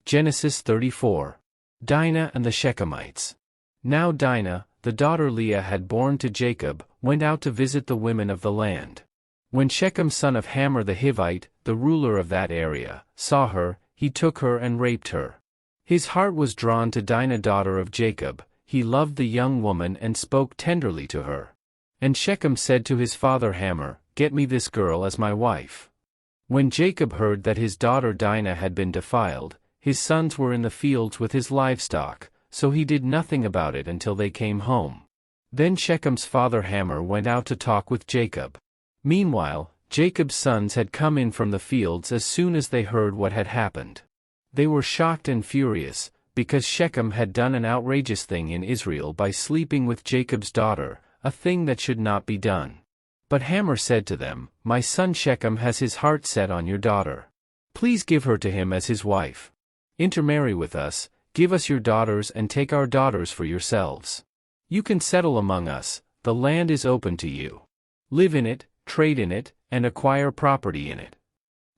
Genesis 34. Dinah and the Shechemites. Now Dinah, the daughter Leah had borne to Jacob, went out to visit the women of the land. When Shechem son of Hamor the Hivite, the ruler of that area, saw her, he took her and raped her. His heart was drawn to Dinah daughter of Jacob, he loved the young woman and spoke tenderly to her. And Shechem said to his father Hamor, "Get me this girl as my wife." When Jacob heard that his daughter Dinah had been defiled, his sons were in the fields with his livestock, so he did nothing about it until they came home. Then Shechem's father Hamor went out to talk with Jacob. Meanwhile, Jacob's sons had come in from the fields as soon as they heard what had happened. They were shocked and furious, because Shechem had done an outrageous thing in Israel by sleeping with Jacob's daughter, a thing that should not be done. But Hamor said to them, "My son Shechem has his heart set on your daughter. Please give her to him as his wife. Intermarry with us, give us your daughters and take our daughters for yourselves. You can settle among us, the land is open to you. Live in it, trade in it, and acquire property in it."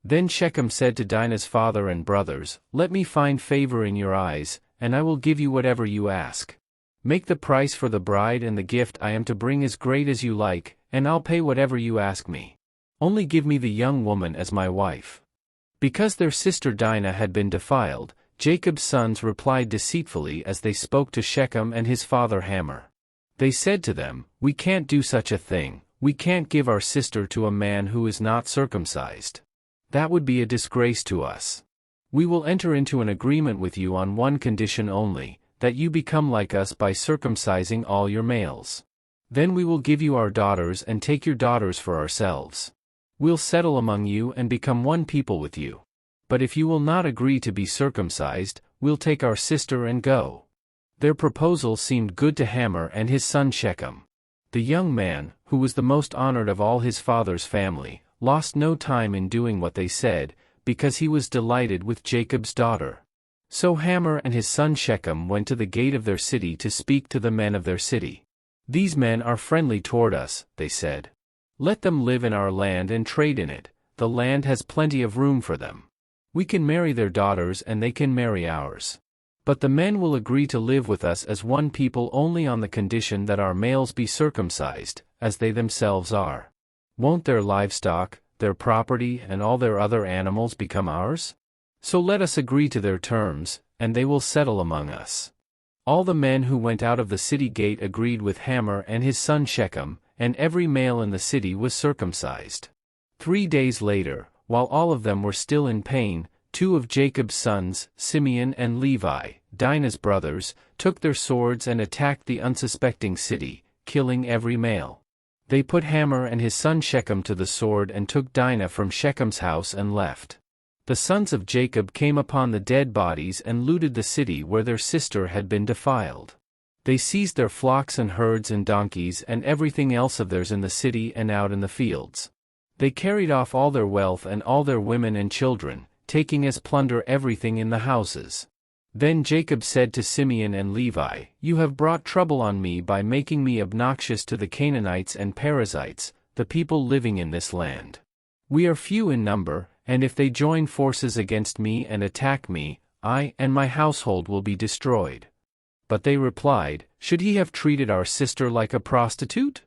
Then Shechem said to Dinah's father and brothers, "Let me find favor in your eyes, and I will give you whatever you ask. Make the price for the bride and the gift I am to bring as great as you like, and I'll pay whatever you ask me. Only give me the young woman as my wife." Because their sister Dinah had been defiled, Jacob's sons replied deceitfully as they spoke to Shechem and his father Hamor. They said to them, "We can't do such a thing, we can't give our sister to a man who is not circumcised. That would be a disgrace to us. We will enter into an agreement with you on one condition only, that you become like us by circumcising all your males. Then we will give you our daughters and take your daughters for ourselves. We'll settle among you and become one people with you. But if you will not agree to be circumcised, we'll take our sister and go." Their proposal seemed good to Hamor and his son Shechem. The young man, who was the most honored of all his father's family, lost no time in doing what they said, because he was delighted with Jacob's daughter. So Hamor and his son Shechem went to the gate of their city to speak to the men of their city. "These men are friendly toward us," they said. "Let them live in our land and trade in it, the land has plenty of room for them. We can marry their daughters and they can marry ours. But the men will agree to live with us as one people only on the condition that our males be circumcised, as they themselves are. Won't their livestock, their property and all their other animals become ours? So let us agree to their terms, and they will settle among us." All the men who went out of the city gate agreed with Hamor and his son Shechem, and every male in the city was circumcised. 3 days later, while all of them were still in pain, 2 of Jacob's sons, Simeon and Levi, Dinah's brothers, took their swords and attacked the unsuspecting city, killing every male. They put Hamor and his son Shechem to the sword and took Dinah from Shechem's house and left. The sons of Jacob came upon the dead bodies and looted the city where their sister had been defiled. They seized their flocks and herds and donkeys and everything else of theirs in the city and out in the fields. They carried off all their wealth and all their women and children, taking as plunder everything in the houses. Then Jacob said to Simeon and Levi, "You have brought trouble on me by making me obnoxious to the Canaanites and Perizzites, the people living in this land. We are few in number, and if they join forces against me and attack me, I and my household will be destroyed." But they replied, "Should he have treated our sister like a prostitute?